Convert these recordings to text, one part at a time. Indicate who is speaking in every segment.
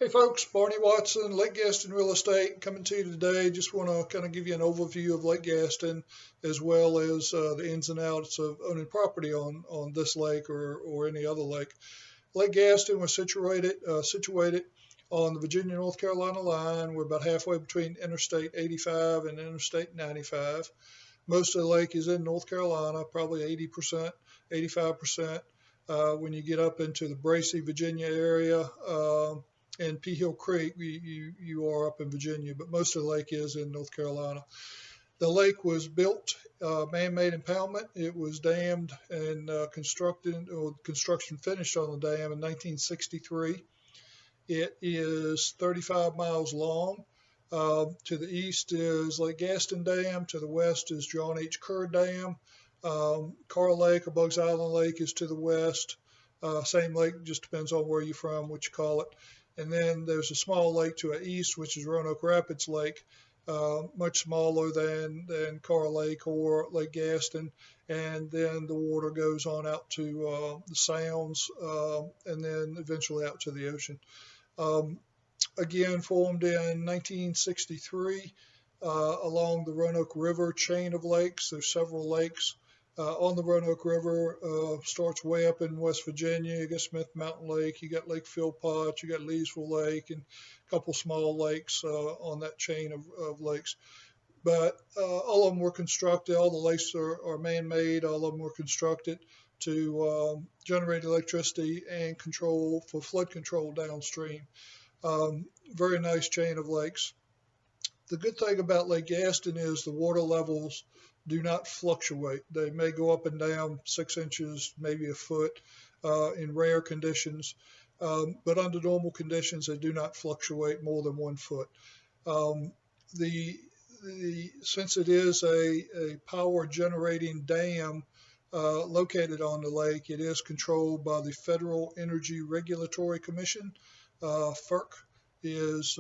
Speaker 1: Hey folks, Barney Watson, Lake Gaston Real Estate coming to you today. Just want to kind of give you an overview of Lake Gaston as well as the ins and outs of owning property on this lake or any other lake. Lake Gaston was situated on the Virginia North Carolina line. We're about halfway between Interstate 85 and Interstate 95. Most of the lake is in North Carolina, probably 80%, 85%. When you get up into the Bracy, Virginia area, and Pea Hill Creek, you are up in Virginia, but most of the lake is in North Carolina. The lake was built man-made impoundment. It was dammed and construction finished on the dam in 1963. It is 35 miles long. To the east is Lake Gaston Dam. To the west is John H. Kerr Dam. Carl Lake or Bugs Island Lake is to the west. Same lake, just depends on where you're from, what you call it. And then there's a small lake to the east, which is Roanoke Rapids Lake, much smaller than Carl Lake or Lake Gaston. And then the water goes on out to the Sounds and then eventually out to the ocean. Again, formed in 1963 along the Roanoke River chain of lakes. There's several lakes on the Roanoke River. Starts way up in West Virginia. You got Smith Mountain Lake, you got Lake Philpott, you got Leesville Lake, and a couple small lakes on that chain of lakes. But all of them were constructed. All the lakes are man-made. All of them were constructed to generate electricity and control for flood control downstream. Very nice chain of lakes. The good thing about Lake Gaston is the water levels do not fluctuate. They may go up and down 6 inches, maybe a foot in rare conditions, but under normal conditions, they do not fluctuate more than 1 foot. Since it is a power generating dam located on the lake, it is controlled by the Federal Energy Regulatory Commission. FERC is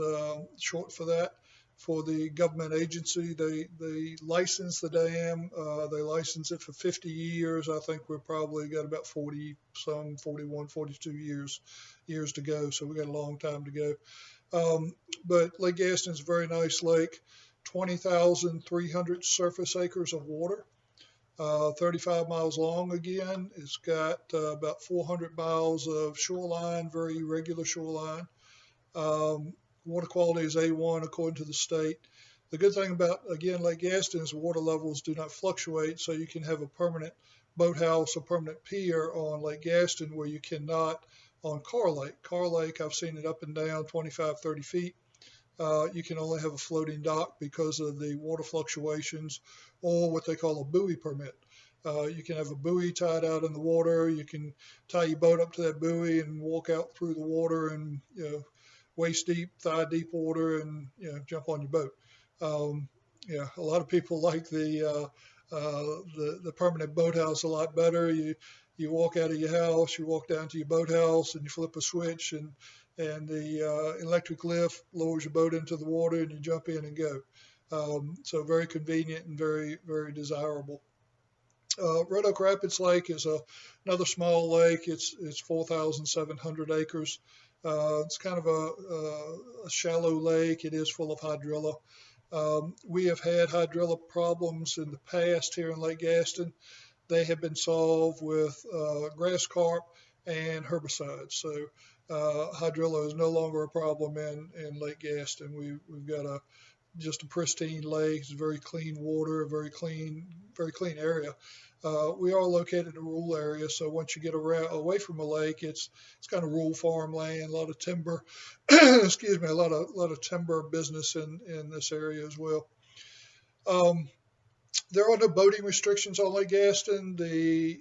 Speaker 1: short for that. For the government agency, they license the dam. They license it for 50 years. I think we're probably got about 41, 42 years to go. So we got a long time to go. But Lake Gaston is a very nice lake. 20,300 surface acres of water. 35 miles long again. It's got about 400 miles of shoreline, very regular shoreline. Water quality is A1 according to the state. The good thing about, again, Lake Gaston is the water levels do not fluctuate, so you can have a permanent boathouse or permanent pier on Lake Gaston where you cannot on Carl Lake. Carl Lake, I've seen it up and down 25, 30 feet. You can only have a floating dock because of the water fluctuations or what they call a buoy permit. You can have a buoy tied out in the water. You can tie your boat up to that buoy and walk out through the water and, waist deep, thigh deep water, and jump on your boat. A lot of people like the permanent boathouse a lot better. You walk out of your house, you walk down to your boathouse, and you flip a switch, and the electric lift lowers your boat into the water, and you jump in and go. So very convenient and very, very desirable. Roanoke Rapids Lake is another small lake. It's 4,700 acres. It's kind of a shallow lake. It is full of hydrilla. We have had hydrilla problems in the past here in Lake Gaston. They have been solved with grass carp and herbicides. So hydrilla is no longer a problem in Lake Gaston. We've got just a pristine lake. It's very clean water, very clean area. We are located in a rural area, so once you get away from a lake, it's kind of rural farmland, a lot of timber. Excuse me, a lot of timber business in this area as well. There are no boating restrictions on Lake Gaston. The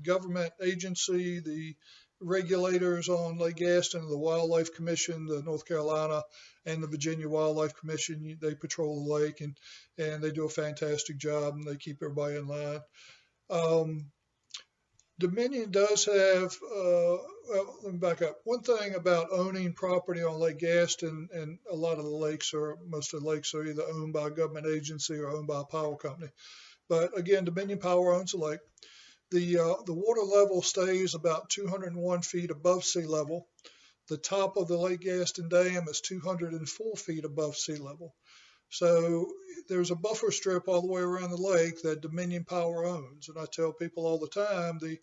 Speaker 1: government agency, the regulators on Lake Gaston, the Wildlife Commission, the North Carolina and the Virginia Wildlife Commission, they patrol the lake and they do a fantastic job and they keep everybody in line. Dominion does have, let me back up. One thing about owning property on Lake Gaston, and a lot of the lakes most of the lakes are either owned by a government agency or owned by a power company. But again, Dominion Power owns the lake. The water level stays about 201 feet above sea level. The top of the Lake Gaston Dam is 204 feet above sea level. So there's a buffer strip all the way around the lake that Dominion Power owns. And I tell people all the time, the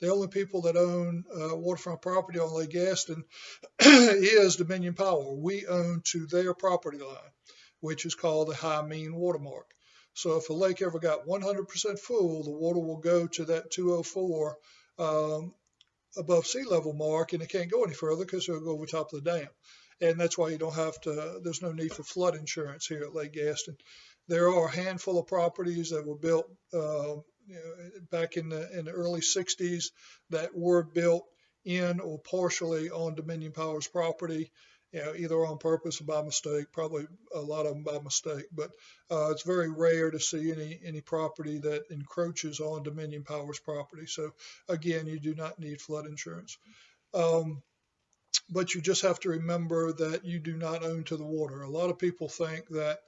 Speaker 1: only people that own waterfront property on Lake Gaston is Dominion Power. We own to their property line, which is called the high mean watermark. So if a lake ever got 100% full, the water will go to that 204 above sea level mark, and it can't go any further because it'll go over top of the dam. And that's why you don't have to, there's no need for flood insurance here at Lake Gaston. There are a handful of properties that were built back in the early 60s that were built in or partially on Dominion Power's property, either on purpose or by mistake, probably a lot of them by mistake, but it's very rare to see any property that encroaches on Dominion Power's property. So again, you do not need flood insurance. But you just have to remember that you do not own to the water. A lot of people think that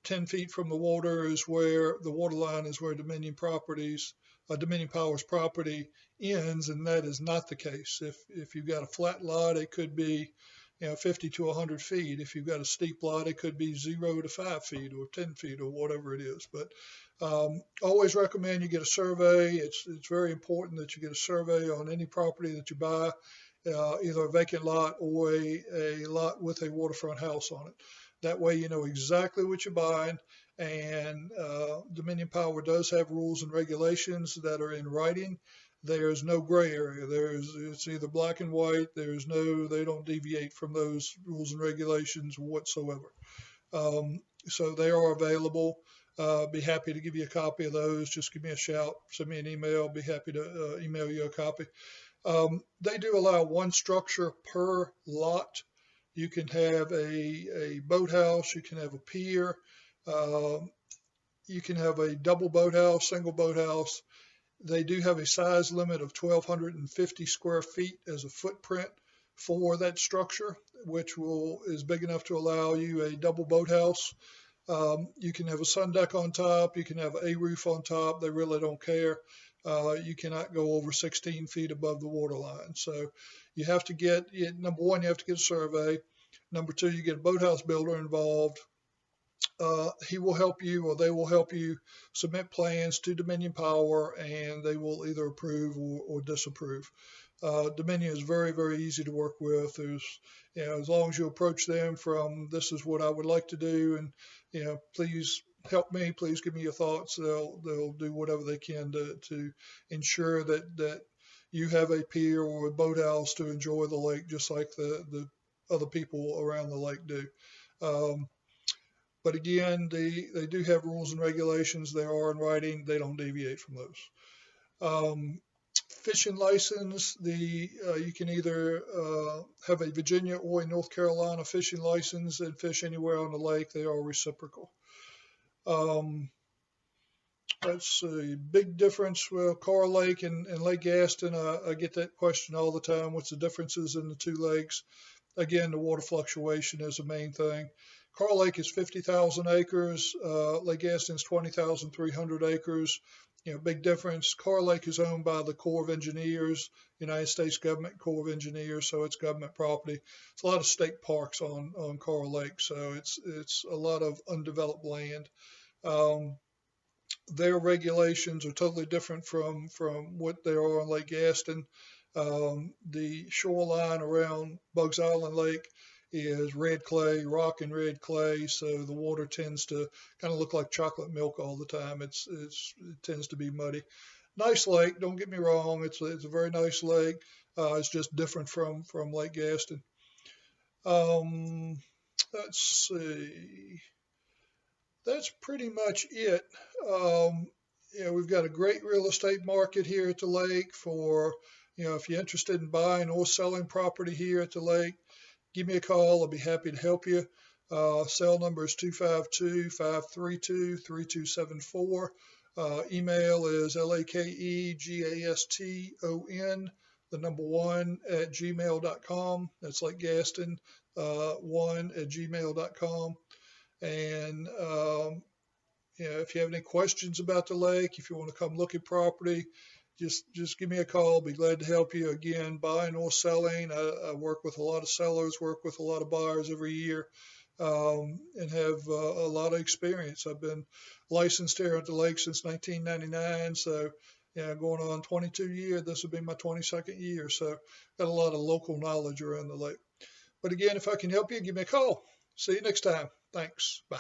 Speaker 1: 10 feet from the water is where the water line is where Dominion Power's property ends, and that is not the case. If you've got a flat lot, it could be 50 to 100 feet. If you've got a steep lot, it could be 0 to 5 feet or 10 feet or whatever it is. But always recommend you get a survey. It's very important that you get a survey on any property that you buy, either a vacant lot or a lot with a waterfront house on it. That way you know exactly what you're buying. And Dominion Power does have rules and regulations that are in writing. There's no gray area. It's either black and white. They don't deviate from those rules and regulations whatsoever. So they are available. Be happy to give you a copy of those. Just give me a shout, send me an email. Be happy to email you a copy. They do allow one structure per lot. You can have a boathouse. You can have a pier. You can have a double boathouse, single boathouse. They do have a size limit of 1,250 square feet as a footprint for that structure, which is big enough to allow you a double boathouse. You can have a sun deck on top. You can have a roof on top. They really don't care. You cannot go over 16 feet above the water line. So you have to get, number one, you have to get a survey. Number two, you get a boathouse builder involved. He will help you, or they will help you submit plans to Dominion Power, and they will either approve or disapprove. Dominion is very, very easy to work with. There's, as long as you approach them from, this is what I would like to do, and please help me, please give me your thoughts. They'll do whatever they can to ensure that you have a pier or a boathouse to enjoy the lake, just like the other people around the lake do. But again, they do have rules and regulations. They are in writing. They don't deviate from those. Fishing license, you can either have a Virginia or a North Carolina fishing license and fish anywhere on the lake. They are reciprocal. Let's see, big difference. Well, Carl Lake and Lake Gaston, I get that question all the time. What's the differences in the two lakes? Again, the water fluctuation is the main thing. Carl Lake is 50,000 acres. Lake Gaston is 20,300 acres. Big difference. Carl Lake is owned by the Corps of Engineers, United States Government Corps of Engineers, so it's government property. It's a lot of state parks on Carl Lake, so it's a lot of undeveloped land. Their regulations are totally different from what they are on Lake Gaston. The shoreline around Bugs Island Lake is red clay, rock and red clay, so the water tends to kind of look like chocolate milk all the time. It tends to be muddy. Nice lake, don't get me wrong. It's a very nice lake. It's just different from Lake Gaston. Let's see. That's pretty much it. We've got a great real estate market here at the lake for, if you're interested in buying or selling property here at the lake, give me a call. I'll be happy to help you. Cell number is 252-532-3274. Email is lakegaston, the number 1 at gmail.com. That's like Gaston, 1 at gmail.com. And if you have any questions about the lake, if you want to come look at property, just give me a call. Be glad to help you. Again, buying or selling. I work with a lot of sellers, work with a lot of buyers every year, and have a lot of experience. I've been licensed here at the lake since 1999, so yeah, going on 22 years. This will be my 22nd year, so got a lot of local knowledge around the lake. But again, if I can help you, give me a call. See you next time. Thanks. Bye.